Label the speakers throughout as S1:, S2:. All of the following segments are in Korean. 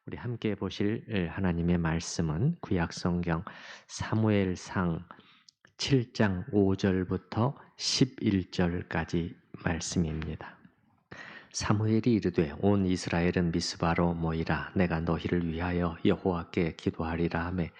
S1: 우리 함께 보실 하나님의 말씀은 구약성경 사무엘상 7장 5절부터 11절까지 말씀입니다. 사무엘이 이르되 온 이스라엘은 미스바로 모이라. 내가 너희를 위하여 여호와께 기도하리라 하매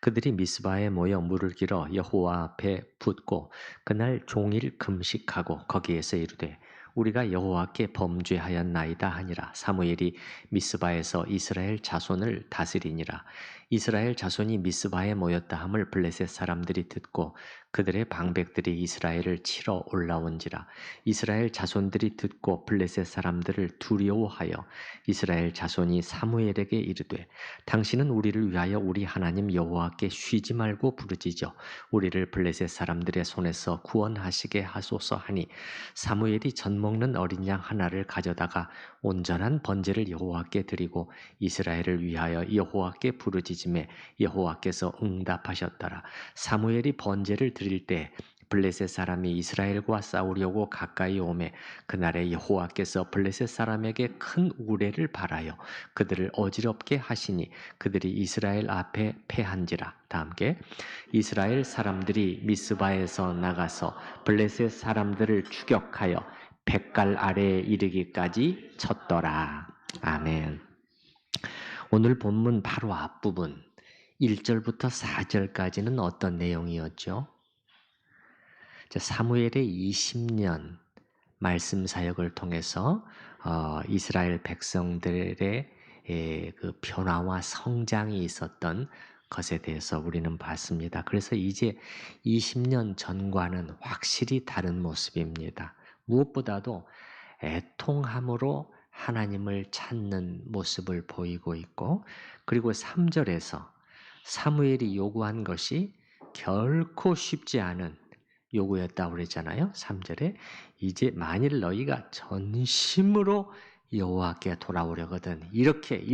S1: 그들이 미스바에 모여 물을 길어 여호와 앞에 붓고 그날 종일 금식하고 거기에서 이르되 우리가 여호와께 범죄하였나이다 하니라. 사무엘이 미스바에서 이스라엘 자손을 다스리니라. 이스라엘 자손이 미스바에 모였다 함을 블레셋 사람들이 듣고 그들의 방백들이 이스라엘을 치러 올라온지라. 이스라엘 자손들이 듣고 블레셋 사람들을 두려워하여 이스라엘 자손이 사무엘에게 이르되 당신은 우리를 위하여 우리 하나님 여호와께 쉬지 말고 부르짖어 우리를 블레셋 사람들의 손에서 구원하시게 하소서 하니 사무엘이 젖 먹는 어린 양 하나를 가져다가 온전한 번제를 여호와께 드리고 이스라엘을 위하여 여호와께 부르짖음에 여호와께서 응답하셨더라. 사무엘이 번제를 드릴 때 블레셋 사람이 이스라엘과 싸우려고 가까이 오매 그날에 여호와께서 블레셋 사람에게 큰 우레를 발하여 그들을 어지럽게 하시니 그들이 이스라엘 앞에 패한지라. 다 함께 이스라엘 사람들이 미스바에서 나가서 블레셋 사람들을 추격하여 백갈 아래에 이르기까지 쳤더라. 아멘. 오늘 본문 바로 앞부분 1절부터 4절까지는 어떤 내용이었죠? 사무엘의 20년 말씀 사역을 통해서 이스라엘 백성들의 그 변화와 성장이 있었던 것에 대해서 우리는 봤습니다. 그래서 이제 20년 전과는 확실히 다른 모습입니다. 무엇보다도 애통함으로 하나님을 찾는 모습을 보이고 있고, 그리고 3절에서 사무엘이 요구한 것이 결코 쉽지 않은 요구였다고 그랬잖아요. 3절에 이제 만일 너희가 전심으로 여호와께 돌아오려거든 이렇게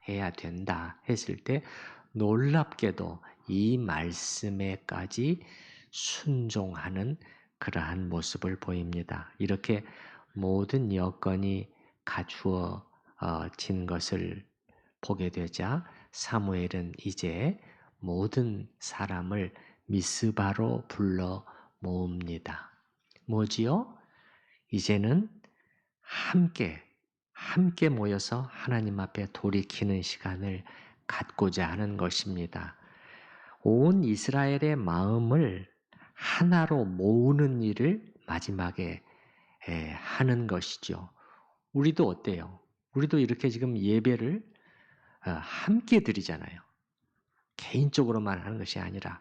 S1: 해야 된다 했을 때 놀랍게도 이 말씀에까지 순종하는 그러한 모습을 보입니다. 이렇게 모든 여건이 갖추어진 것을 보게 되자 사무엘은 이제 모든 사람을 미스바로 불러 모읍니다. 뭐지요? 이제는 함께 모여서 하나님 앞에 돌이키는 시간을 갖고자 하는 것입니다. 온 이스라엘의 마음을 하나로 모으는 일을 마지막에 하는 것이죠. 우리도 어때요? 우리도 이렇게 지금 예배를 함께 드리잖아요. 개인적으로만 하는 것이 아니라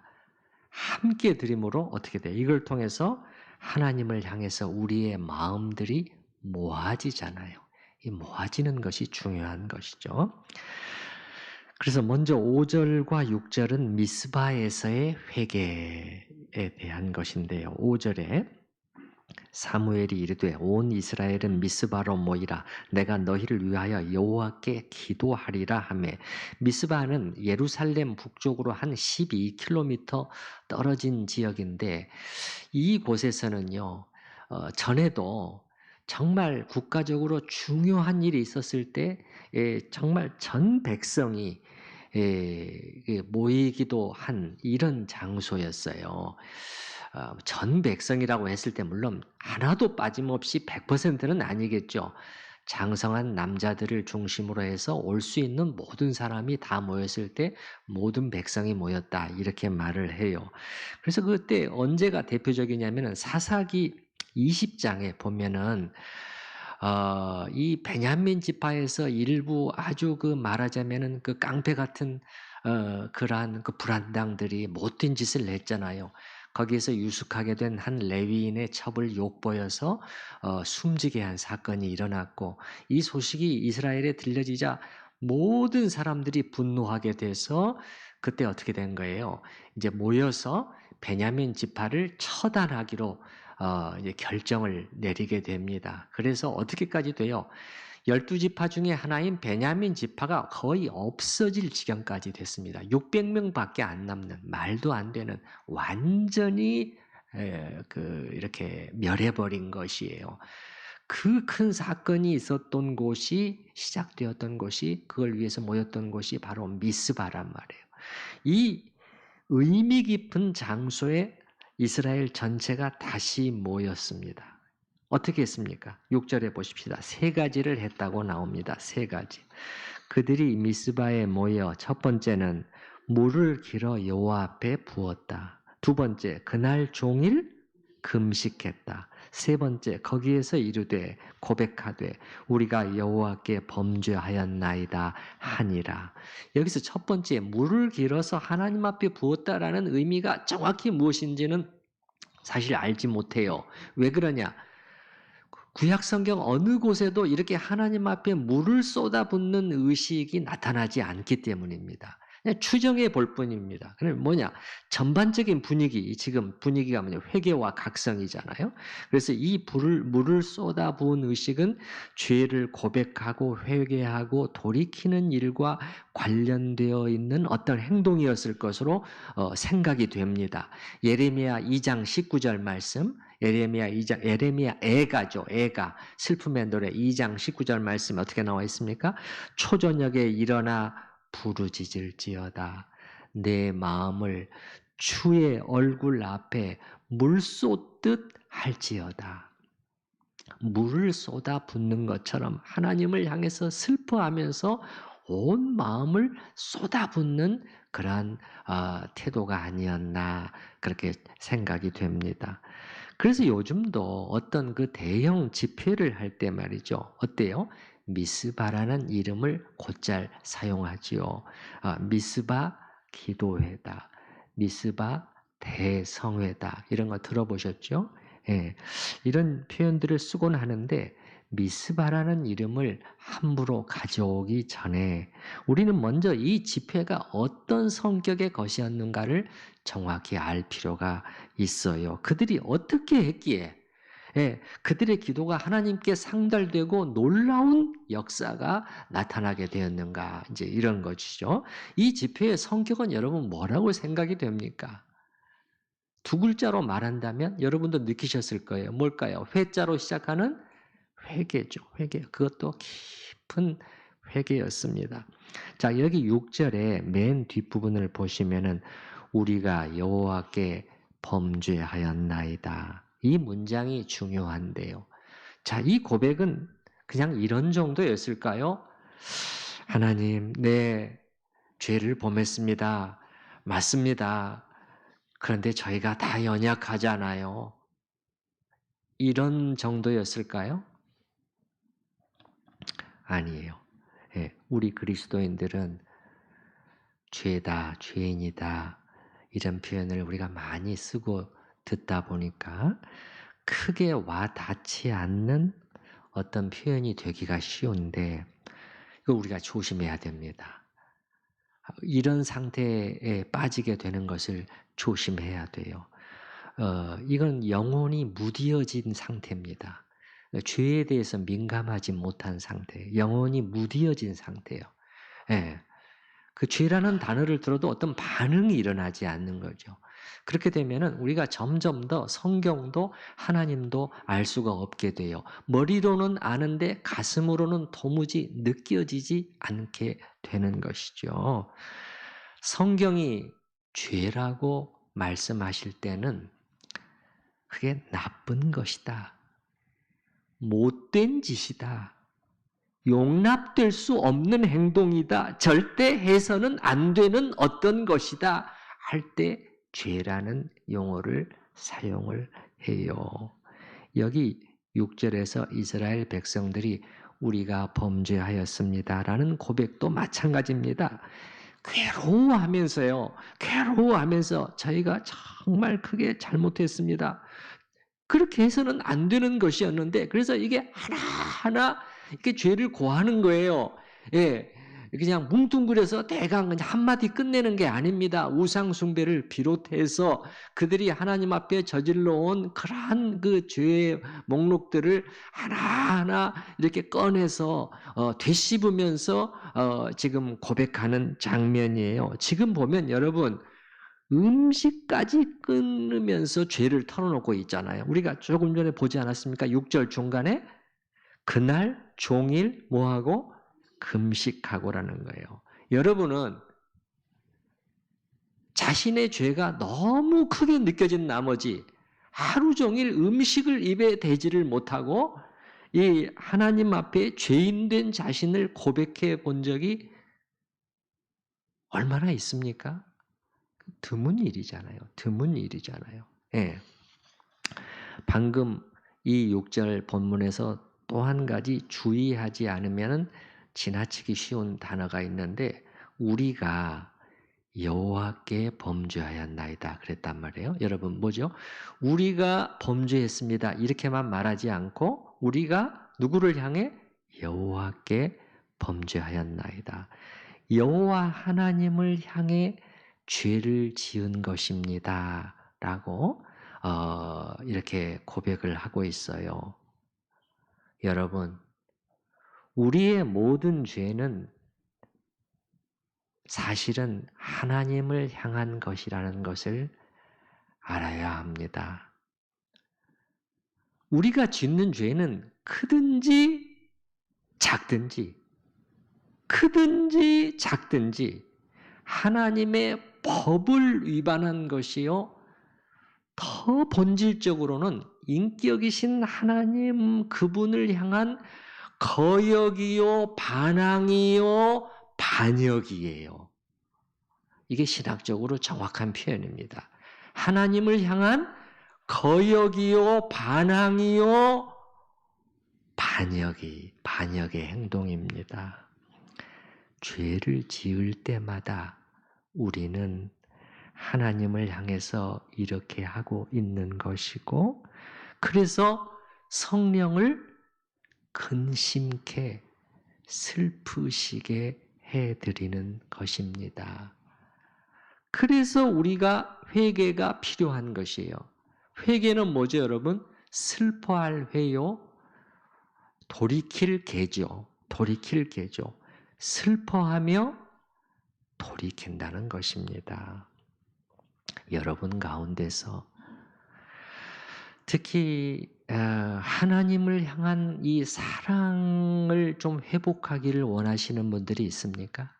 S1: 함께 드림으로 어떻게 돼요? 이걸 통해서 하나님을 향해서 우리의 마음들이 모아지잖아요. 이 모아지는 것이 중요한 것이죠. 그래서 먼저 5절과 6절은 미스바에서의 회개에 대한 것인데요. 5절에 사무엘이 이르되 온 이스라엘은 미스바로 모이라. 내가 너희를 위하여 여호와께 기도하리라 하매 미스바는 예루살렘 북쪽으로 한 12km 떨어진 지역인데 이곳에서는요 전에도 정말 국가적으로 중요한 일이 있었을 때 정말 전 백성이 모이기도 한 이런 장소였어요. 전 백성이라고 했을 때 물론 하나도 빠짐없이 100%는 아니겠죠. 장성한 남자들을 중심으로 해서 올 수 있는 모든 사람이 다 모였을 때 모든 백성이 모였다 이렇게 말을 해요. 그래서 그때 언제가 대표적이냐면은 사사기 20장에 보면은 이 베냐민 지파에서 일부 아주 말하자면은 그 깡패 같은 그러한 그 불안당들이 못된 짓을 냈잖아요. 거기에서 유숙하게 된 한 레위인의 첩을 욕보여서 숨지게 한 사건이 일어났고 이 소식이 이스라엘에 들려지자 모든 사람들이 분노하게 돼서 그때 어떻게 된 거예요? 이제 모여서 베냐민 지파를 처단하기로 이제 결정을 내리게 됩니다. 그래서 어떻게까지 돼요? 12지파 중에 하나인 베냐민 지파가 거의 없어질 지경까지 됐습니다. 600명밖에 안 남는 말도 안 되는 완전히 이렇게 멸해버린 것이에요. 그 큰 사건이 있었던 곳이 시작되었던 곳이 그걸 위해서 모였던 곳이 바로 미스바란 말이에요. 이 의미 깊은 장소에 이스라엘 전체가 다시 모였습니다. 어떻게 했습니까? 6절에 보십시다. 세 가지를 했다고 나옵니다. 세 가지. 그들이 미스바에 모여 첫 번째는 물을 길어 여호와 앞에 부었다. 두 번째, 그날 종일 금식했다. 세 번째, 거기에서 이르되 고백하되 우리가 여호와께 범죄하였나이다 하니라. 여기서 첫 번째 물을 길어서 하나님 앞에 부었다라는 의미가 정확히 무엇인지는 사실 알지 못해요. 왜 그러냐? 구약 성경 어느 곳에도 이렇게 하나님 앞에 물을 쏟아붓는 의식이 나타나지 않기 때문입니다. 그냥 추정해 볼 뿐입니다. 그럼 뭐냐? 전반적인 분위기, 지금 분위기가 뭐냐? 회개와 각성이잖아요. 그래서 이 물을 쏟아부은 의식은 죄를 고백하고 회개하고 돌이키는 일과 관련되어 있는 어떤 행동이었을 것으로 생각이 됩니다. 예레미야 2장 19절 말씀, 예레미야 애가죠. 애가 슬픔의 노래 2장 19절 말씀에 어떻게 나와 있습니까? 초저녁에 일어나 부르짖을지어다. 내 마음을 주의 얼굴 앞에 물 쏟듯 할지어다. 물을 쏟아 붓는 것처럼 하나님을 향해서 슬퍼하면서 온 마음을 쏟아 붓는 그러한 태도가 아니었나 그렇게 생각이 됩니다. 그래서 요즘도 어떤 그 대형 집회를 할 때 말이죠. 어때요? 미스바라는 이름을 곧잘 사용하지요. 미스바 기도회다. 미스바 대성회다. 이런 거 들어보셨죠? 예, 이런 표현들을 쓰곤 하는데 미스바라는 이름을 함부로 가져오기 전에 우리는 먼저 이 집회가 어떤 성격의 것이었는가를 정확히 알 필요가 있어요. 그들이 어떻게 했기에 그들의 기도가 하나님께 상달되고 놀라운 역사가 나타나게 되었는가 이제 이런 것이죠. 이 집회의 성격은 여러분 뭐라고 생각이 됩니까? 두 글자로 말한다면 여러분도 느끼셨을 거예요. 뭘까요? 회자로 시작하는 회개죠. 회개. 그것도 깊은 회개였습니다. 자, 여기 6절의 맨 뒷부분을 보시면은 우리가 여호와께 범죄하였나이다. 이 문장이 중요한데요. 자, 이 고백은 그냥 이런 정도였을까요? 하나님, 내 죄를 범했습니다. 맞습니다. 그런데 저희가 다 연약하잖아요. 이런 정도였을까요? 아니에요. 우리 그리스도인들은 죄다, 죄인이다 이런 표현을 우리가 많이 쓰고 듣다 보니까 크게 와 닿지 않는 어떤 표현이 되기가 쉬운데 이거 우리가 조심해야 됩니다. 이런 상태에 빠지게 되는 것을 조심해야 돼요. 이건 영혼이 무디어진 상태입니다. 죄에 대해서 민감하지 못한 상태, 영혼이 무디어진 상태예요. 예. 그 죄라는 단어를 들어도 어떤 반응이 일어나지 않는 거죠. 그렇게 되면은 우리가 점점 더 성경도 하나님도 알 수가 없게 돼요. 머리로는 아는데 가슴으로는 도무지 느껴지지 않게 되는 것이죠. 성경이 죄라고 말씀하실 때는 그게 나쁜 것이다. 못된 짓이다. 용납될 수 없는 행동이다. 절대 해서는 안 되는 어떤 것이다. 할 때 죄라는 용어를 사용을 해요. 여기 6절에서 이스라엘 백성들이 우리가 범죄하였습니다라는 고백도 마찬가지입니다. 괴로워하면서요. 괴로워하면서 저희가 정말 크게 잘못했습니다. 그렇게 해서는 안 되는 것이었는데 그래서 이게 하나하나 이렇게 죄를 고하는 거예요. 예. 그냥 뭉뚱그려서 대강 그냥 한마디 끝내는 게 아닙니다. 우상숭배를 비롯해서 그들이 하나님 앞에 저질러 온 그러한 그 죄의 목록들을 하나하나 이렇게 꺼내서 되씹으면서 지금 고백하는 장면이에요. 지금 보면 여러분 음식까지 끊으면서 죄를 털어놓고 있잖아요. 우리가 조금 전에 보지 않았습니까? 6절 중간에 그날 종일 뭐하고? 금식하고라는 거예요. 여러분은 자신의 죄가 너무 크게 느껴진 나머지 하루 종일 음식을 입에 대지를 못하고 이 하나님 앞에 죄인된 자신을 고백해 본 적이 얼마나 있습니까? 드문 일이잖아요. 드문 일이잖아요. 예. 방금 이 6절 본문에서 또 한 가지 주의하지 않으면 지나치기 쉬운 단어가 있는데 우리가 여호와께 범죄하였나이다 그랬단 말이에요. 여러분 뭐죠? 우리가 범죄했습니다. 이렇게만 말하지 않고 우리가 누구를 향해? 여호와께 범죄하였나이다. 여호와 하나님을 향해 죄를 지은 것입니다. 라고 이렇게 고백을 하고 있어요. 여러분, 우리의 모든 죄는 사실은 하나님을 향한 것이라는 것을 알아야 합니다. 우리가 짓는 죄는 크든지 작든지 하나님의 법을 위반한 것이요. 더 본질적으로는 인격이신 하나님 그분을 향한 거역이요, 반항이요, 반역이에요. 이게 신학적으로 정확한 표현입니다. 하나님을 향한 거역이요, 반항이요, 반역의 행동입니다. 죄를 지을 때마다 우리는 하나님을 향해서 이렇게 하고 있는 것이고, 그래서 성령을 근심케 슬프시게 해드리는 것입니다. 그래서 우리가 회개가 필요한 것이에요. 회개는 뭐죠, 여러분? 슬퍼할 회요. 돌이킬 개죠. 슬퍼하며 돌이킨다는 것입니다. 여러분 가운데서 특히 하나님을 향한 이 사랑을 좀 회복하기를 원하시는 분들이 있습니까?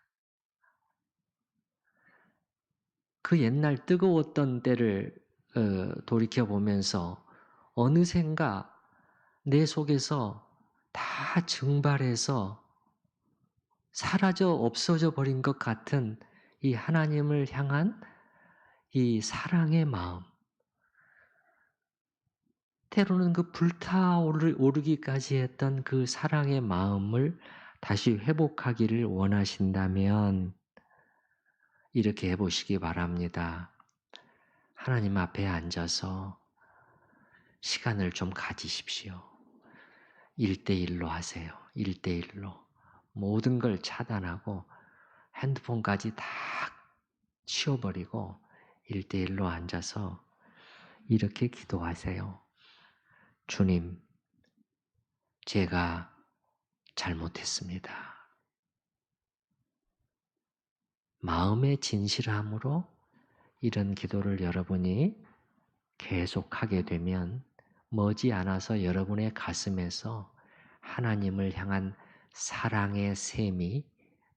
S1: 그 옛날 뜨거웠던 때를 돌이켜보면서 어느샌가 내 속에서 다 증발해서 사라져 없어져 버린 것 같은 이 하나님을 향한 이 사랑의 마음, 때로는 그 불타오르기까지 했던 그 사랑의 마음을 다시 회복하기를 원하신다면 이렇게 해보시기 바랍니다. 하나님 앞에 앉아서 시간을 좀 가지십시오. 1대1로 하세요. 1대1로. 모든 걸 차단하고 핸드폰까지 다 치워버리고 1대1로 앉아서 이렇게 기도하세요. 주님, 제가 잘못했습니다. 마음의 진실함으로 이런 기도를 여러분이 계속하게 되면 머지않아서 여러분의 가슴에서 하나님을 향한 사랑의 샘이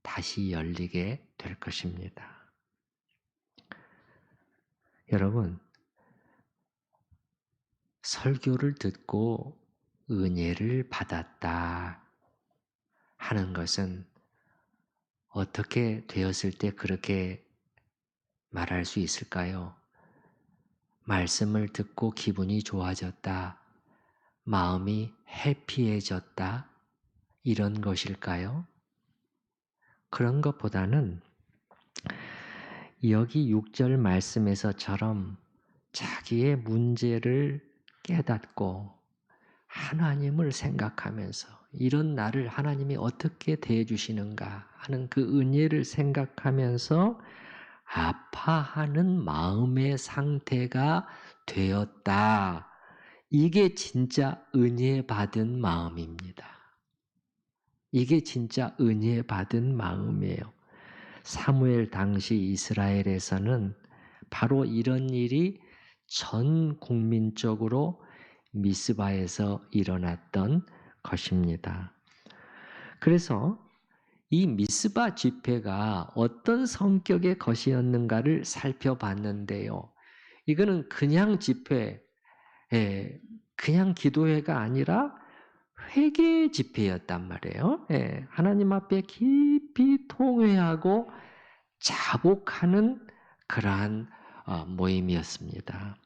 S1: 다시 열리게 될 것입니다. 여러분, 설교를 듣고 은혜를 받았다 하는 것은 어떻게 되었을 때 그렇게 말할 수 있을까요? 말씀을 듣고 기분이 좋아졌다, 마음이 해피해졌다, 이런 것일까요? 그런 것보다는 여기 6절 말씀에서처럼 자기의 문제를 깨닫고 하나님을 생각하면서 이런 나를 하나님이 어떻게 대해 주시는가 하는 그 은혜를 생각하면서 아파하는 마음의 상태가 되었다. 이게 진짜 은혜 받은 마음입니다. 이게 진짜 은혜 받은 마음이에요. 사무엘 당시 이스라엘에서는 바로 이런 일이 전 국민적으로 미스바에서 일어났던 것입니다. 그래서 이 미스바 집회가 어떤 성격의 것이었는가를 살펴봤는데요. 이거는 그냥 집회, 그냥 기도회가 아니라 회개 집회였단 말이에요. 하나님 앞에 깊이 통회하고 자복하는 그러한 모임이었습니다.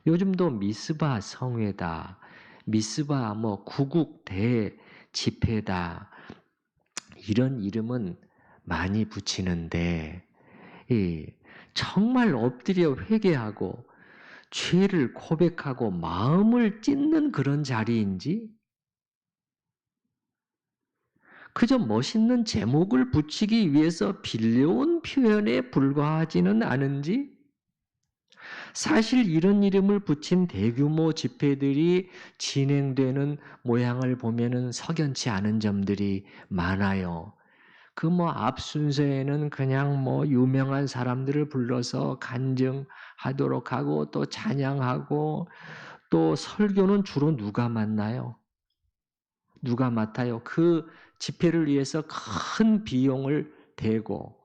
S1: 요즘도 미스바 성회다, 미스바 구국 대 집회다 이런 이름은 많이 붙이는데 정말 엎드려 회개하고 죄를 고백하고 마음을 찢는 그런 자리인지 그저 멋있는 제목을 붙이기 위해서 빌려온 표현에 불과하지는 않은지 사실 이런 이름을 붙인 대규모 집회들이 진행되는 모양을 보면은 석연치 않은 점들이 많아요. 그 앞 순서에는 그냥 유명한 사람들을 불러서 간증하도록 하고 또 찬양하고 또 설교는 주로 누가 맡나요? 누가 맡아요? 그 집회를 위해서 큰 비용을 대고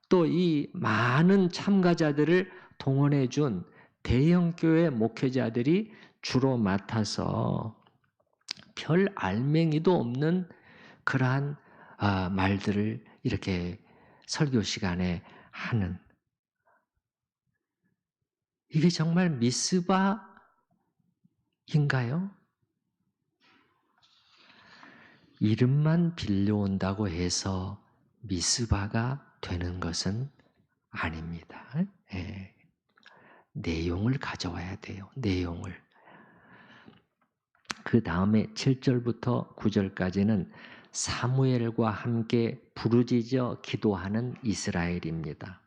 S1: 또 이 많은 참가자들을 동원해 준 대형교회 목회자들이 주로 맡아서 별 알맹이도 없는 그러한 말들을 이렇게 설교 시간에 하는 이게 정말 미스바인가요? 이름만 빌려온다고 해서 미스바가 되는 것은 아닙니다. 내용을 가져와야 돼요. 내용을. 그 다음에 7절부터 9절까지는 사무엘과 함께 부르짖어 기도하는 이스라엘입니다.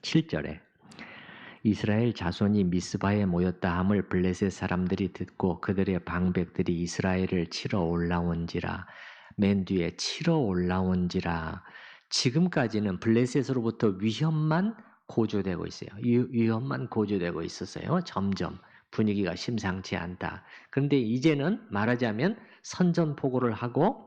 S1: 7절에 이스라엘 자손이 미스바에 모였다 함을 블레셋 사람들이 듣고 그들의 방백들이 이스라엘을 치러 올라온지라 맨 뒤에 치러 올라온지라 지금까지는 블레셋으로부터 위협만 고조되고 있어요. 위협만 고조되고 있었어요. 점점 분위기가 심상치 않다. 그런데 이제는 말하자면 선전포고를 하고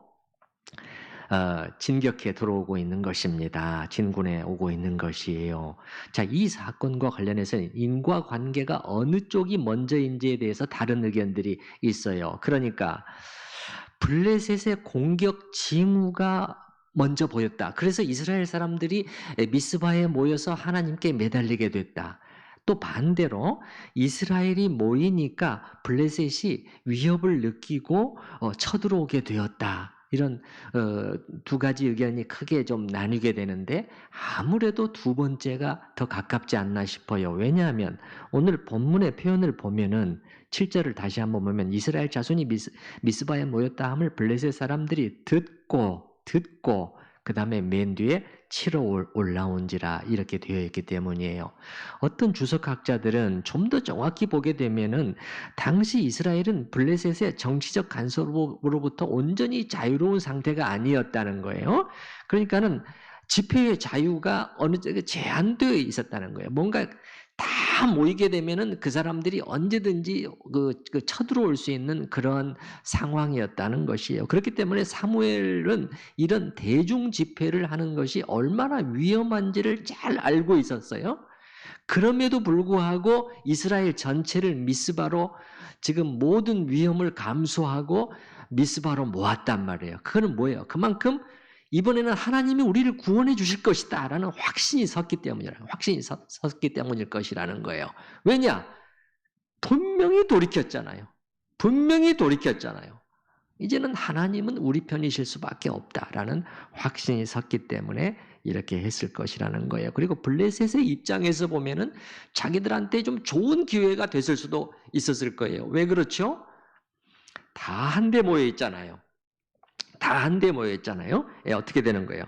S1: 진격해 들어오고 있는 것입니다. 진군해 오고 있는 것이에요. 자, 이 사건과 관련해서 인과관계가 어느 쪽이 먼저인지에 대해서 다른 의견들이 있어요. 그러니까 블레셋의 공격 징후가 먼저 보였다. 그래서 이스라엘 사람들이 미스바에 모여서 하나님께 매달리게 됐다. 또 반대로 이스라엘이 모이니까 블레셋이 위협을 느끼고 쳐들어오게 되었다. 이런 두 가지 의견이 크게 좀 나뉘게 되는데 아무래도 두 번째가 더 가깝지 않나 싶어요. 왜냐하면 오늘 본문의 표현을 보면은 7절을 다시 한번 보면 이스라엘 자손이 미스바에 모였다 함을 블레셋 사람들이 듣고 그 다음에 맨 뒤에 치러 올라온지라 이렇게 되어 있기 때문이에요. 어떤 주석학자들은 좀 더 정확히 보게 되면은 당시 이스라엘은 블레셋의 정치적 간섭으로부터 온전히 자유로운 상태가 아니었다는 거예요. 그러니까는 집회의 자유가 어느 정도 제한되어 있었다는 거예요. 뭔가 다 모이게 되면은 그 사람들이 언제든지 쳐들어올 수 있는 그런 상황이었다는 것이에요. 그렇기 때문에 사무엘은 이런 대중 집회를 하는 것이 얼마나 위험한지를 잘 알고 있었어요. 그럼에도 불구하고 이스라엘 전체를 미스바로 지금 모든 위험을 감수하고 미스바로 모았단 말이에요. 그거는 뭐예요? 그만큼 이번에는 하나님이 우리를 구원해 주실 것이다 라는 확신이 섰기 때문일 것이라는 거예요. 왜냐? 분명히 돌이켰잖아요. 이제는 하나님은 우리 편이실 수밖에 없다라는 확신이 섰기 때문에 이렇게 했을 것이라는 거예요. 그리고 블레셋의 입장에서 보면은 자기들한테 좀 좋은 기회가 됐을 수도 있었을 거예요. 왜 그렇죠? 다 한데 모여 있잖아요. 어떻게 되는 거예요?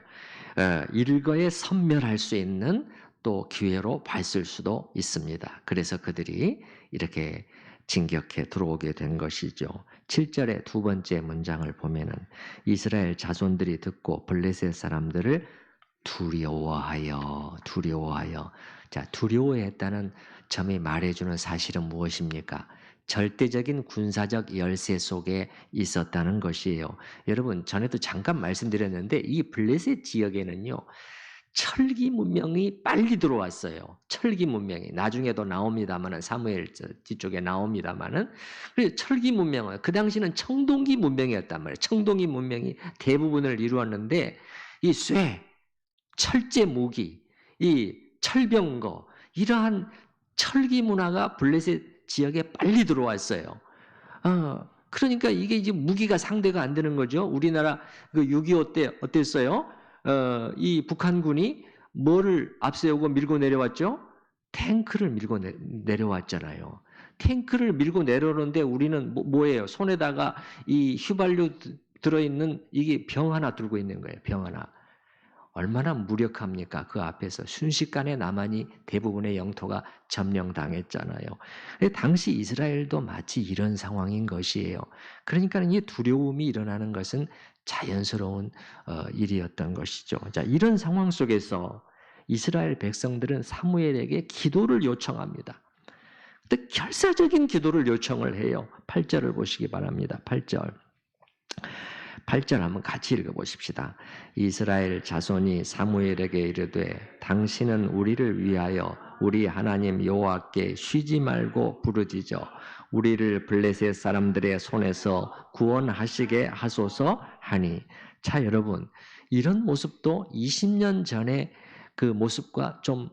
S1: 일거에 선멸할 수 있는 또 기회로 봤을 수도 있습니다. 그래서 그들이 이렇게 진격해 들어오게 된 것이죠. 7절의 두 번째 문장을 보면은 이스라엘 자손들이 듣고 블레셋 사람들을 두려워하여. 자, 두려워했다는 점이 말해주는 사실은 무엇입니까? 절대적인 군사적 열세 속에 있었다는 것이에요. 여러분, 전에도 잠깐 말씀드렸는데 이 블레셋 지역에는요. 철기 문명이 빨리 들어왔어요. 철기 문명이 나중에도 나옵니다만은 사무엘 뒤쪽에 나옵니다만은 철기 문명은 그 당시는 청동기 문명이었단 말이에요. 청동기 문명이 대부분을 이루었는데 이 철제 무기, 이 철병거 이러한 철기 문화가 블레셋 지역에 빨리 들어왔어요. 그러니까 이게 이제 무기가 상대가 안 되는 거죠. 우리나라 그 6.25 때 어땠어요? 이 북한군이 뭐를 앞세우고 밀고 내려왔죠? 탱크를 밀고 내려왔잖아요. 탱크를 밀고 내려오는데 우리는 뭐예요? 손에다가 이 휘발유 들어있는 이게 병 하나 들고 있는 거예요. 병 하나. 얼마나 무력합니까? 그 앞에서 순식간에 남한이 대부분의 영토가 점령당했잖아요. 당시 이스라엘도 마치 이런 상황인 것이에요. 그러니까 이 두려움이 일어나는 것은 자연스러운 일이었던 것이죠. 자, 이런 상황 속에서 이스라엘 백성들은 사무엘에게 기도를 요청합니다. 근데 결사적인 기도를 요청을 해요. 8절을 보시기 바랍니다. 8절. 8절 한번 같이 읽어보십시다. 이스라엘 자손이 사무엘에게 이르되 당신은 우리를 위하여 우리 하나님 여호와께 쉬지 말고 부르짖어 우리를 블레셋 사람들의 손에서 구원하시게 하소서 하니. 자, 여러분, 이런 모습도 20년 전의 그 모습과 좀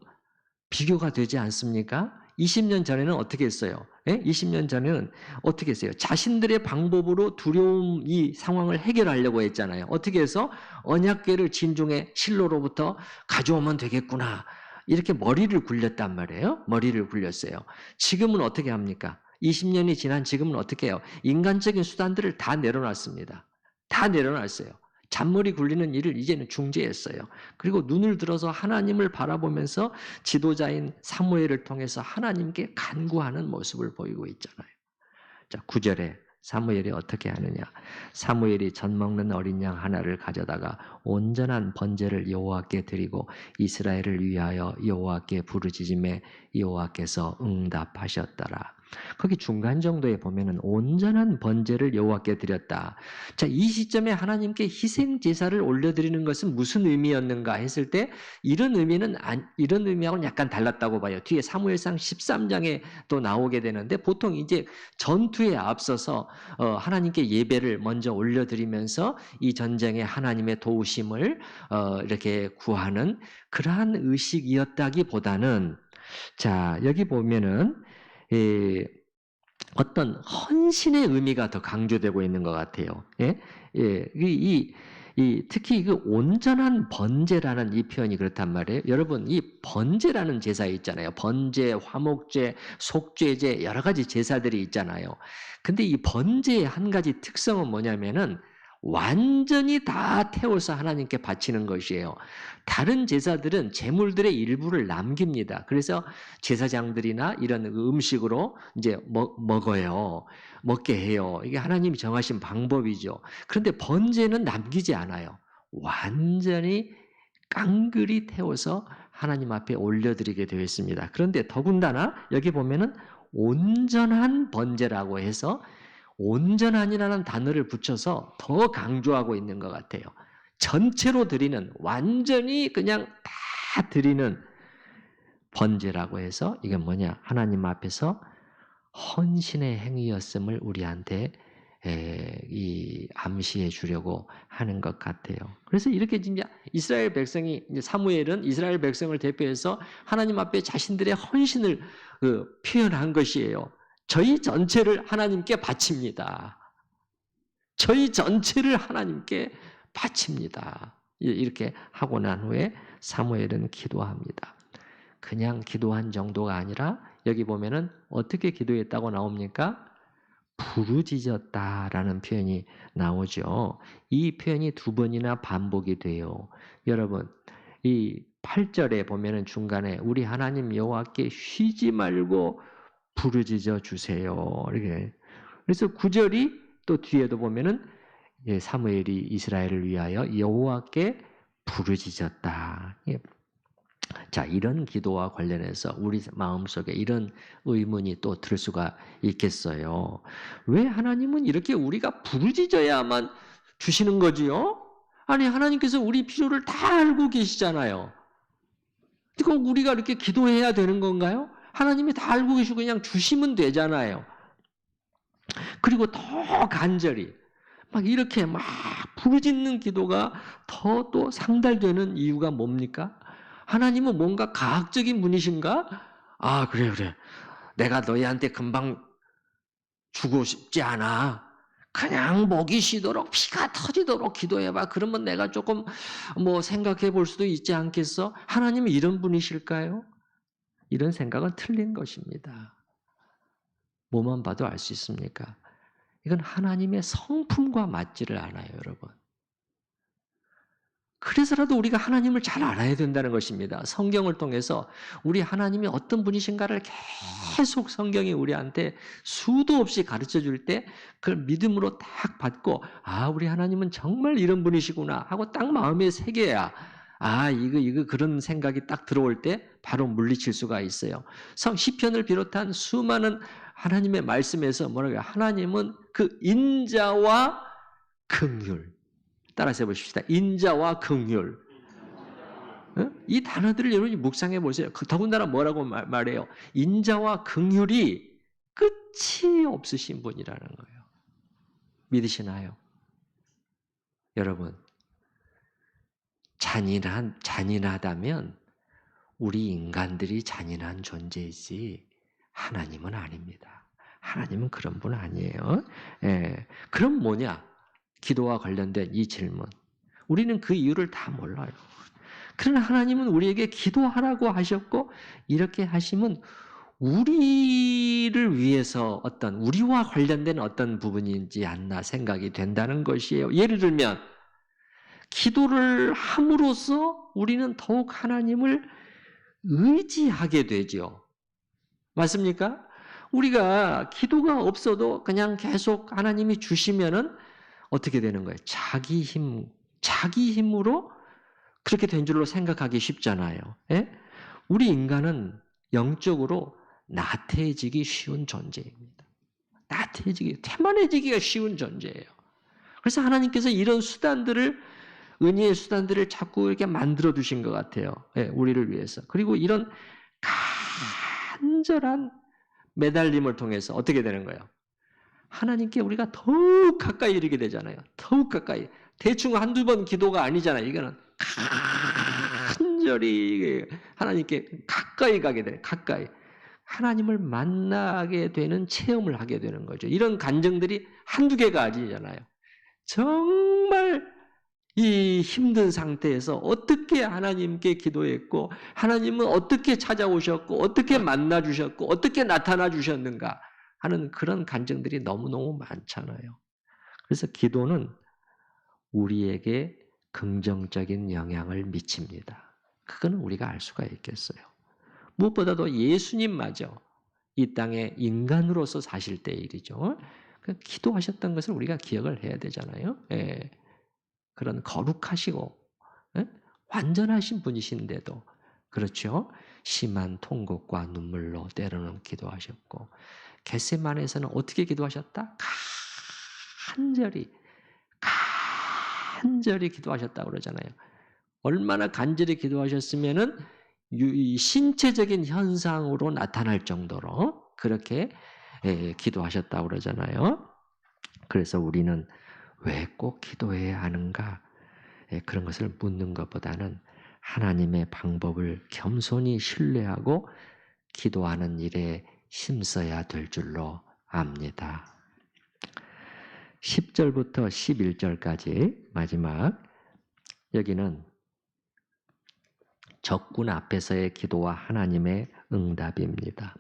S1: 비교가 되지 않습니까? 20년 전에는 어떻게 했어요? 20년 전에는 어떻게 했어요? 자신들의 방법으로 두려움 이 상황을 해결하려고 했잖아요. 어떻게 해서 언약궤를 진중에 실로로부터 가져오면 되겠구나. 이렇게 머리를 굴렸단 말이에요. 머리를 굴렸어요. 지금은 어떻게 합니까? 20년이 지난 지금은 어떻게 해요? 인간적인 수단들을 다 내려놨습니다. 다 내려놨어요. 잔머리 굴리는 일을 이제는 중지했어요. 그리고 눈을 들어서 하나님을 바라보면서 지도자인 사무엘을 통해서 하나님께 간구하는 모습을 보이고 있잖아요. 자, 9절에 사무엘이 어떻게 하느냐? 사무엘이 젖 먹는 어린 양 하나를 가져다가 온전한 번제를 여호와께 드리고 이스라엘을 위하여 여호와께 부르짖음에 여호와께서 응답하셨더라. 거기 중간 정도에 보면은 온전한 번제를 여호와께 드렸다. 자, 이 시점에 하나님께 희생 제사를 올려드리는 것은 무슨 의미였는가 했을 때 이런 의미하고는 약간 달랐다고 봐요. 뒤에 사무엘상 13장에 또 나오게 되는데 보통 이제 전투에 앞서서 하나님께 예배를 먼저 올려드리면서 이 전쟁에 하나님의 도우심을 이렇게 구하는 그러한 의식이었다기보다는 자, 여기 보면은 어떤 헌신의 의미가 더 강조되고 있는 것 같아요. 예? 특히 그 온전한 번제라는 이 표현이 그렇단 말이에요. 여러분, 이 번제라는 제사 있잖아요. 번제, 화목제, 속죄제, 여러 가지 제사들이 있잖아요. 근데 이 번제의 한 가지 특성은 뭐냐면은 완전히 다 태워서 하나님께 바치는 것이에요. 다른 제사들은 제물들의 일부를 남깁니다. 그래서 제사장들이나 이런 음식으로 이제 먹게 해요. 이게 하나님이 정하신 방법이죠. 그런데 번제는 남기지 않아요. 완전히 깡그리 태워서 하나님 앞에 올려드리게 되어 있습니다. 그런데 더군다나 여기 보면은 온전한 번제라고 해서 온전한이라는 단어를 붙여서 더 강조하고 있는 것 같아요. 전체로 드리는, 완전히 그냥 다 드리는 번제라고 해서 이게 뭐냐? 하나님 앞에서 헌신의 행위였음을 우리한테 이 암시해 주려고 하는 것 같아요. 그래서 이렇게 진짜 이스라엘 백성이 이제 사무엘은 이스라엘 백성을 대표해서 하나님 앞에 자신들의 헌신을 표현한 것이에요. 저희 전체를 하나님께 바칩니다. 저희 전체를 하나님께 바칩니다. 이렇게 하고 난 후에 사무엘은 기도합니다. 그냥 기도한 정도가 아니라 여기 보면은 어떻게 기도했다고 나옵니까? 부르짖었다라는 표현이 나오죠. 이 표현이 두 번이나 반복이 돼요. 여러분, 이 8절에 보면은 중간에 우리 하나님 여호와께 쉬지 말고 부르짖어 주세요. 이렇게. 그래서 9절이 또 뒤에도 보면은 사무엘이 이스라엘을 위하여 여호와께 부르짖었다. 자, 이런 기도와 관련해서 우리 마음속에 이런 의문이 또 들 수가 있겠어요. 왜 하나님은 이렇게 우리가 부르짖어야만 주시는 거지요? 아니, 하나님께서 우리 필요를 다 알고 계시잖아요. 꼭 우리가 이렇게 기도해야 되는 건가요? 하나님이 다 알고 계시고 그냥 주시면 되잖아요. 그리고 더 간절히 막 이렇게 막 부르짖는 기도가 더 또 상달되는 이유가 뭡니까? 하나님은 뭔가 과학적인 분이신가? 아, 그래, 그래. 내가 너희한테 금방 주고 싶지 않아. 그냥 목이 쉬도록 피가 터지도록 기도해봐. 그러면 내가 조금 뭐 생각해 볼 수도 있지 않겠어? 하나님은 이런 분이실까요? 이런 생각은 틀린 것입니다. 뭐만 봐도 알 수 있습니까? 이건 하나님의 성품과 맞지를 않아요, 여러분. 그래서라도 우리가 하나님을 잘 알아야 된다는 것입니다. 성경을 통해서 우리 하나님이 어떤 분이신가를 계속 성경이 우리한테 수도 없이 가르쳐 줄 때 그걸 믿음으로 딱 받고, 아, 우리 하나님은 정말 이런 분이시구나 하고 딱 마음에 새겨야, 아, 이거 그런 생각이 딱 들어올 때 바로 물리칠 수가 있어요. 시편을 비롯한 수많은 하나님의 말씀에서 뭐라고요? 하나님은 그 인자와 긍휼, 따라서 해보십시다. 인자와 긍휼. 이 단어들을 여러분이 묵상해 보세요. 더군다나 뭐라고 말해요? 인자와 긍휼이 끝이 없으신 분이라는 거예요. 믿으시나요? 여러분, 잔인하다면 우리 인간들이 잔인한 존재이지 하나님은 아닙니다. 하나님은 그런 분 아니에요. 예. 그럼 뭐냐? 기도와 관련된 이 질문. 우리는 그 이유를 다 몰라요. 그러나 하나님은 우리에게 기도하라고 하셨고 이렇게 하시면 우리를 위해서 우리와 관련된 어떤 부분인지 않나 생각이 된다는 것이에요. 예를 들면 기도를 함으로써 우리는 더욱 하나님을 의지하게 되죠. 맞습니까? 우리가 기도가 없어도 그냥 계속 하나님이 주시면은 어떻게 되는 거예요? 자기 힘으로 그렇게 된 줄로 생각하기 쉽잖아요. 예? 우리 인간은 영적으로 나태해지기 쉬운 존재입니다. 태만해지기가 쉬운 존재예요. 그래서 하나님께서 이런 은혜의 수단들을 자꾸 이렇게 만들어 두신 것 같아요. 예, 우리를 위해서. 그리고 이런 간절한 매달림을 통해서 어떻게 되는 거예요? 하나님께 우리가 더욱 가까이 이르게 되잖아요. 더욱 가까이. 대충 한두 번 기도가 아니잖아요. 이거는 간절히 하나님께 가까이 가게 돼요. 가까이. 하나님을 만나게 되는 체험을 하게 되는 거죠. 이런 감정들이 한두 개가 아니잖아요. 정말 이 힘든 상태에서 어떻게 하나님께 기도했고 하나님은 어떻게 찾아오셨고 어떻게 만나 주셨고 어떻게 나타나 주셨는가 하는 그런 감정들이 너무너무 많잖아요. 그래서 기도는 우리에게 긍정적인 영향을 미칩니다. 그거는 우리가 알 수가 있겠어요. 무엇보다도 예수님마저 이 땅에 인간으로서 사실 때의 일이죠. 기도하셨던 것을 우리가 기억을 해야 되잖아요. 예. 그런 거룩하시고 예? 완전하신 분이신데도 그렇죠. 심한 통곡과 눈물로 때로는 기도하셨고 겟세마네에서는 어떻게 기도하셨다? 간절히 기도하셨다고 그러잖아요. 얼마나 간절히 기도하셨으면은 신체적인 현상으로 나타날 정도로 그렇게 기도하셨다고 그러잖아요. 그래서 우리는 왜 꼭 기도해야 하는가? 그런 것을 묻는 것보다는 하나님의 방법을 겸손히 신뢰하고 기도하는 일에 힘써야 될 줄로 압니다. 10절부터 11절까지 마지막 여기는 적군 앞에서의 기도와 하나님의 응답입니다.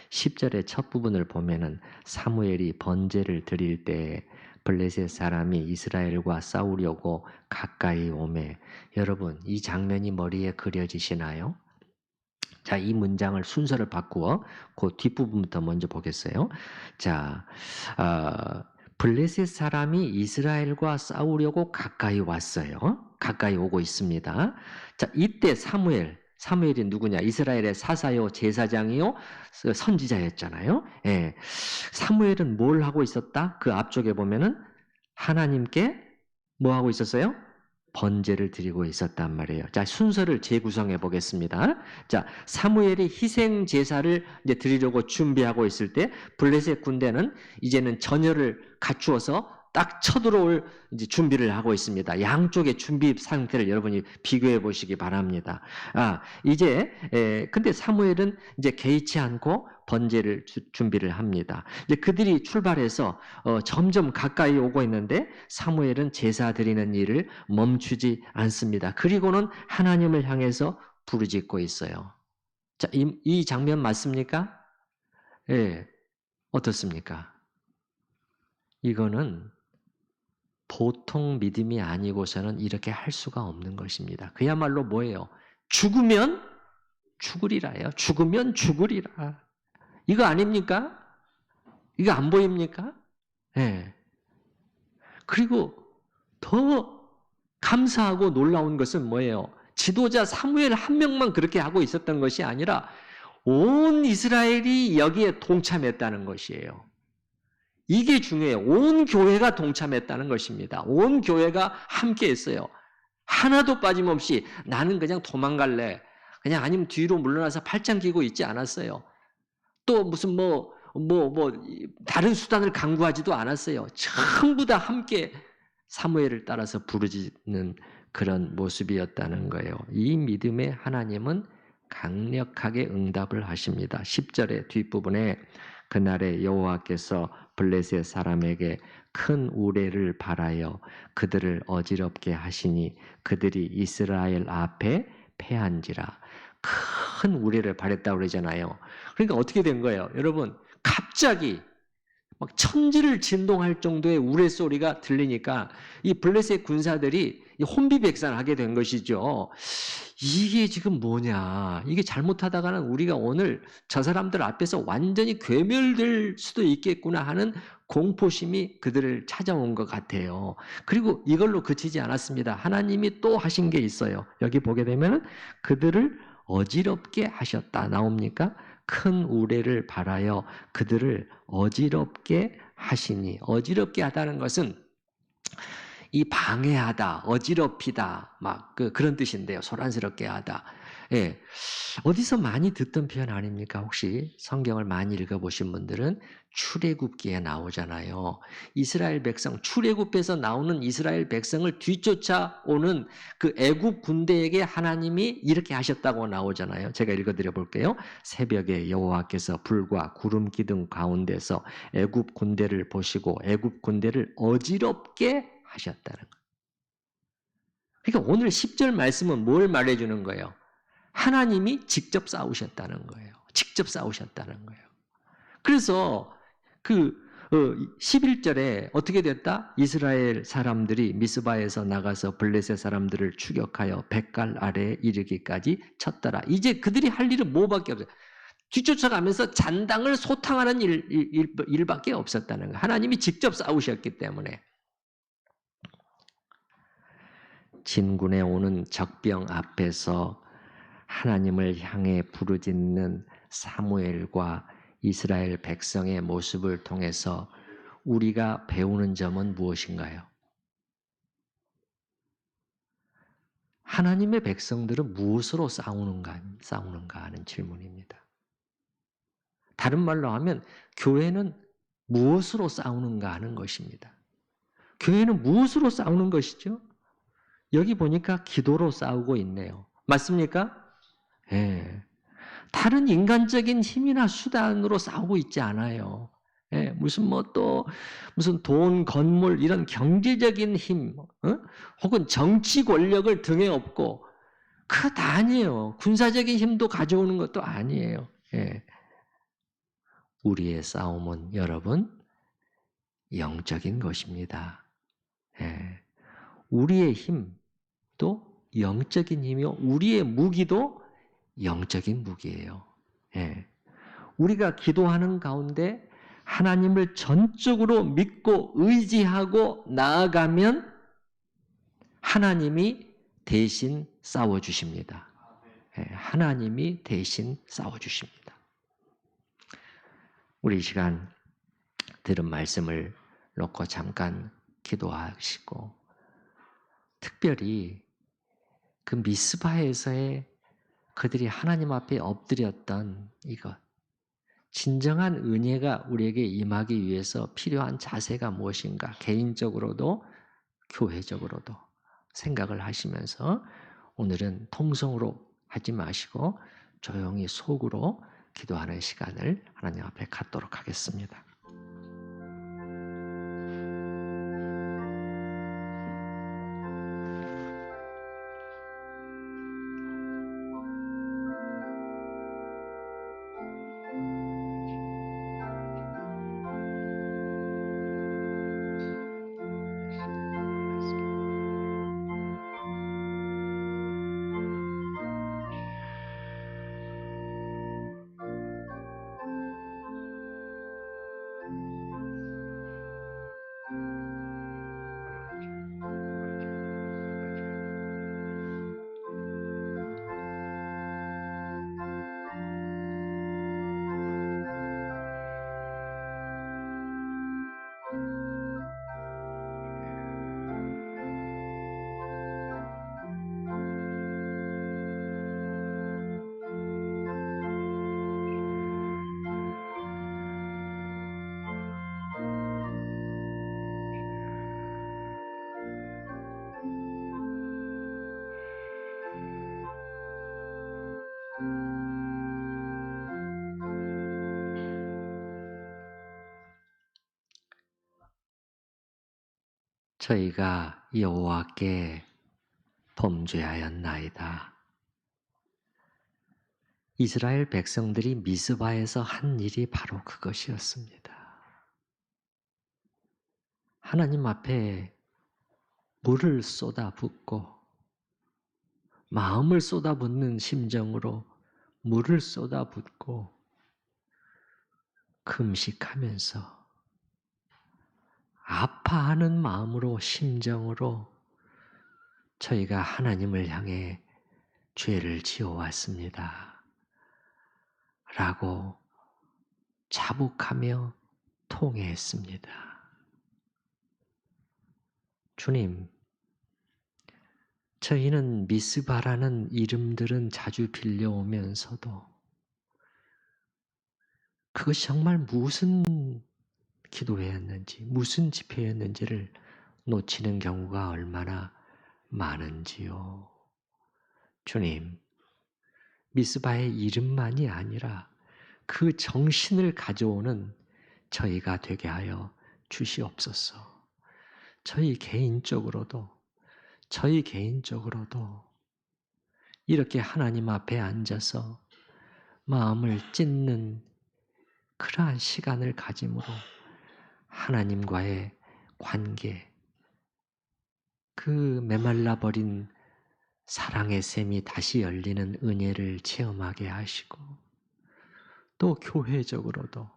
S1: 10절의 첫 부분을 보면은 사무엘이 번제를 드릴 때 블레셋 사람이 이스라엘과 싸우려고 가까이 오매 여러분 이 장면이 머리에 그려지시나요? 자, 이 문장을 순서를 바꾸어 그 뒷부분부터 먼저 보겠어요. 자, 블레셋 사람이 이스라엘과 싸우려고 가까이 왔어요. 가까이 오고 있습니다. 자, 이때 사무엘이 누구냐? 이스라엘의 사사요, 제사장이요, 선지자였잖아요. 예. 사무엘은 뭘 하고 있었다? 그 앞쪽에 보면은 하나님께 뭐 하고 있었어요? 번제를 드리고 있었단 말이에요. 자, 순서를 재구성해 보겠습니다. 자, 사무엘이 희생 제사를 이제 드리려고 준비하고 있을 때 블레셋 군대는 이제는 전열을 갖추어서 딱 쳐들어올 이제 준비를 하고 있습니다. 양쪽의 준비 상태를 여러분이 비교해 보시기 바랍니다. 근데 사무엘은 이제 개의치 않고 번제를 준비를 합니다. 이제 그들이 출발해서 점점 가까이 오고 있는데 사무엘은 제사 드리는 일을 멈추지 않습니다. 그리고는 하나님을 향해서 부르짖고 있어요. 자, 이 장면 맞습니까? 예, 어떻습니까? 이거는 보통 믿음이 아니고서는 이렇게 할 수가 없는 것입니다. 그야말로 뭐예요? 죽으면 죽으리라요. 죽으면 죽으리라. 이거 아닙니까? 이거 안 보입니까? 네. 그리고 더 감사하고 놀라운 것은 뭐예요? 지도자 사무엘 한 명만 그렇게 하고 있었던 것이 아니라 온 이스라엘이 여기에 동참했다는 것이에요. 이게 중요해요. 온 교회가 동참했다는 것입니다. 온 교회가 함께 했어요. 하나도 빠짐없이 나는 그냥 도망갈래. 그냥 아니면 뒤로 물러나서 팔짱 끼고 있지 않았어요. 또 무슨 다른 수단을 강구하지도 않았어요. 전부 다 함께 사무엘을 따라서 부르짖는 그런 모습이었다는 거예요. 이 믿음의 하나님은 강력하게 응답을 하십니다. 10절의 뒷부분에 그날에 여호와께서 블레셋 사람에게 큰 우레를 발하여 그들을 어지럽게 하시니 그들이 이스라엘 앞에 패한지라. 큰 우레를 발했다고 그러잖아요. 그러니까 어떻게 된 거예요? 여러분, 갑자기 막 천지를 진동할 정도의 우레소리가 들리니까 이 블레셋 군사들이 혼비백산하게 된 것이죠. 이게 지금 뭐냐? 이게 잘못하다가는 우리가 오늘 저 사람들 앞에서 완전히 괴멸될 수도 있겠구나 하는 공포심이 그들을 찾아온 것 같아요. 그리고 이걸로 그치지 않았습니다. 하나님이 또 하신 게 있어요. 여기 보게 되면 그들을 어지럽게 하셨다. 나옵니까? 큰 우레를 발하여 그들을 어지럽게 하시니. 어지럽게 하다는 것은 이 방해하다, 어지럽히다, 그런 뜻인데요. 소란스럽게 하다. 예. 어디서 많이 듣던 표현 아닙니까? 혹시 성경을 많이 읽어보신 분들은 출애굽기에 나오잖아요. 이스라엘 백성, 출애굽에서 나오는 이스라엘 백성을 뒤쫓아오는 그 애굽 군대에게 하나님이 이렇게 하셨다고 나오잖아요. 제가 읽어드려 볼게요. 새벽에 여호와께서 불과 구름 기둥 가운데서 애굽 군대를 보시고 애굽 군대를 어지럽게 하셨다는 거예요. 그러니까 오늘 10절 말씀은 뭘 말해주는 거예요? 하나님이 직접 싸우셨다는 거예요. 직접 싸우셨다는 거예요. 그래서 11절에 어떻게 됐다? 이스라엘 사람들이 미스바에서 나가서 블레셋 사람들을 추격하여 뱃갈 아래에 이르기까지 쳤더라. 이제 그들이 할 일은 뭐밖에 없어요. 뒤쫓아가면서 잔당을 소탕하는 일밖에 없었다는 거예요. 하나님이 직접 싸우셨기 때문에. 진군에 오는 적병 앞에서 하나님을 향해 부르짖는 사무엘과 이스라엘 백성의 모습을 통해서 우리가 배우는 점은 무엇인가요? 하나님의 백성들은 무엇으로 싸우는가 하는 질문입니다. 다른 말로 하면 교회는 무엇으로 싸우는가 하는 것입니다. 교회는 무엇으로 싸우는 것이죠? 여기 보니까 기도로 싸우고 있네요. 맞습니까? 예. 다른 인간적인 힘이나 수단으로 싸우고 있지 않아요. 예. 무슨 돈, 건물 이런 경제적인 힘, 혹은 정치 권력을 등에 업고 그거 다 아니에요. 군사적인 힘도 가져오는 것도 아니에요. 예. 우리의 싸움은 여러분 영적인 것입니다. 예. 우리의 힘도 영적인 힘이요. 우리의 무기도 영적인 무기예요. 예. 우리가 기도하는 가운데 하나님을 전적으로 믿고 의지하고 나아가면 하나님이 대신 싸워주십니다. 하나님이 대신 싸워주십니다. 우리 이 시간 들은 말씀을 놓고 잠깐 기도하시고, 특별히 그 미스바에서의 그들이 하나님 앞에 엎드렸던 이것, 진정한 은혜가 우리에게 임하기 위해서 필요한 자세가 무엇인가, 개인적으로도 교회적으로도 생각을 하시면서 오늘은 통성으로 하지 마시고 조용히 속으로 기도하는 시간을 하나님 앞에 갖도록 하겠습니다. 저희가 여호와께 범죄하였나이다. 이스라엘 백성들이 미스바에서 한 일이 바로 그것이었습니다. 하나님 앞에 물을 쏟아붓고 마음을 쏟아붓는 심정으로 물을 쏟아붓고 금식하면서 아파하는 마음으로 심정으로 저희가 하나님을 향해 죄를 지어왔습니다. 라고 자복하며 통회했습니다. 주님, 저희는 미스바라는 이름들은 자주 빌려오면서도 그것이 정말 무슨 기도회였는지, 무슨 집회였는지를 놓치는 경우가 얼마나 많은지요. 주님, 미스바의 이름만이 아니라 그 정신을 가져오는 저희가 되게 하여 주시옵소서. 저희 개인적으로도 이렇게 하나님 앞에 앉아서 마음을 찢는 그러한 시간을 가짐으로 하나님과의 관계, 그 메말라버린 사랑의 샘이 다시 열리는 은혜를 체험하게 하시고, 또 교회적으로도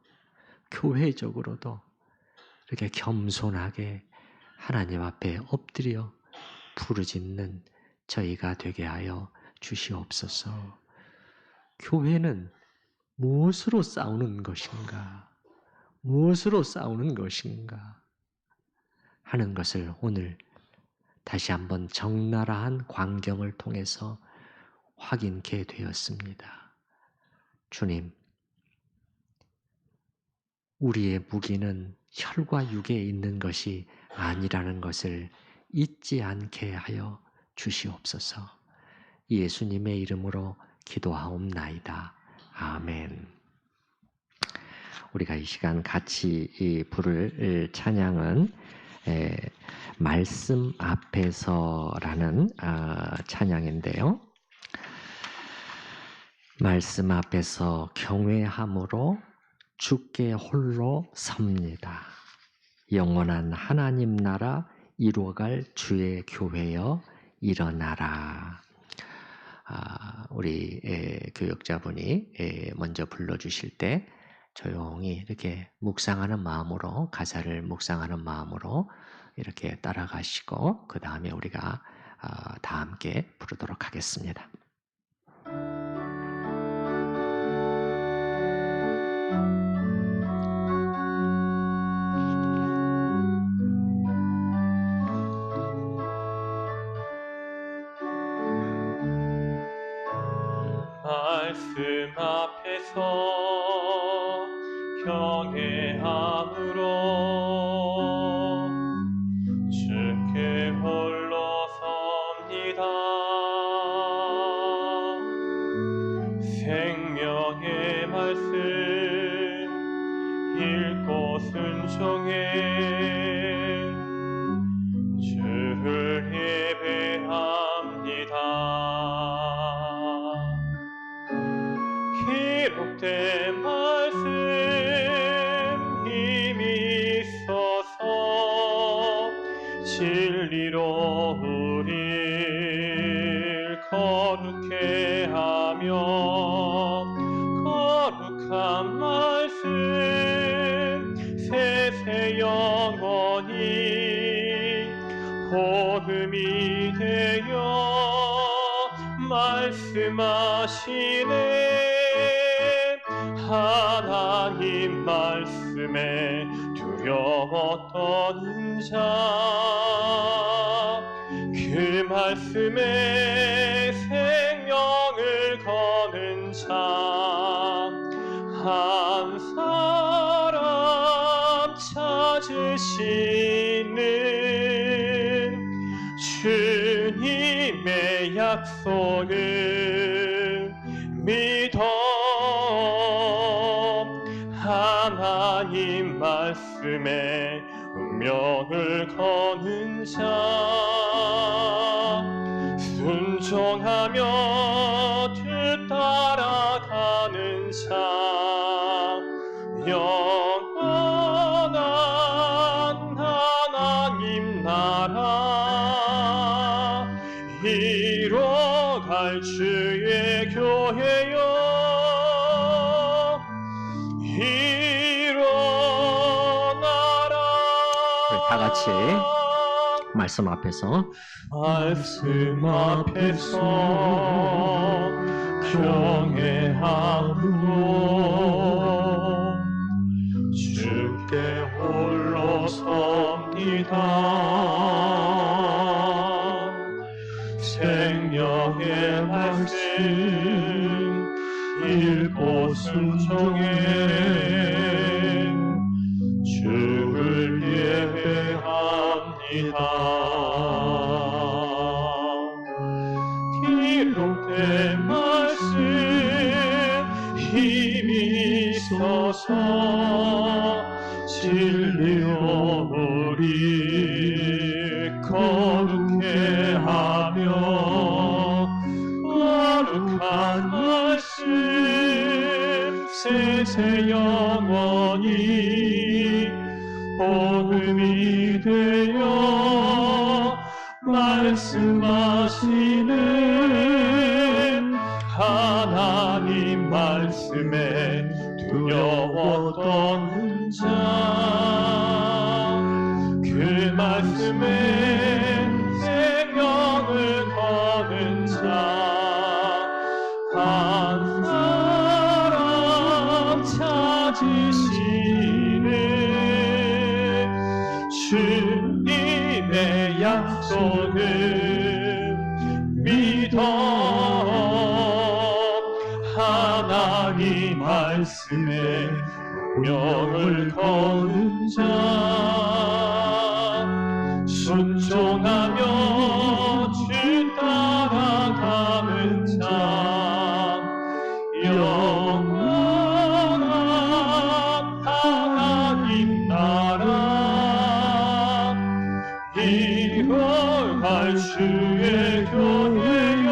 S1: 이렇게 겸손하게 하나님 앞에 엎드려 부르짖는 저희가 되게 하여 주시옵소서. 교회는 무엇으로 싸우는 것인가? 무엇으로 싸우는 것인가? 하는 것을 오늘 다시 한번 적나라한 광경을 통해서 확인케 되었습니다. 주님, 우리의 무기는 혈과 육에 있는 것이 아니라는 것을 잊지 않게 하여 주시옵소서. 예수님의 이름으로 기도하옵나이다. 아멘. 우리가 이 시간 같이 부를 찬양은 말씀 앞에서라는 찬양인데요. 말씀 앞에서 경외함으로 주께 홀로 섭니다. 영원한 하나님 나라 이루어갈 주의 교회여 일어나라. 우리 교역자분이 먼저 불러주실 때 조용히 이렇게 묵상하는 마음으로, 가사를 묵상하는 마음으로 이렇게 따라가시고 그 다음에 우리가 다 함께 부르도록 하겠습니다.
S2: 말씀 앞에서 경외함으로 주께 홀로 섭니다. 생명의 말씀 읽고 순종해 주를 예배합니다. 기록된 말씀 힘이 있어서 진리로 우릴 거룩해 하며 거룩한 말씀 세세 영원히 복음이 되어 말씀하시네. 하나님 말씀에 두려워 떠는 자, 그 말씀에 생명을 거는 자, 한 사람 찾으시는 주님의 약속을 믿어 하나님 말씀에 운명을 거는 자, 순종하며 뜻 따라가는 자, 영원한 하나님 나라 이뤄갈 주의 교회여 일어나라.
S1: 다 같이 말씀 앞에서
S2: 경외함으로 주께 홀로 섭니다. 생명의 말씀 읽고 순종해 주를 예배합니다. 기록된 말씀 힘이 있어서 진리로 우리 거룩해 하며 거룩한 말씀 세세 영원히 복음이 되어 말씀하시는 하나님 말씀에 두려워 떠는 자, 그 말씀에 생명을 거는 자, 한 사람 찾으시는 주님의 약속을 믿어 하나님 말씀에 운명을 거는 자, 순종하며 주 따라가는 자, 영원한 하나님 나라 이뤄갈 주의 교회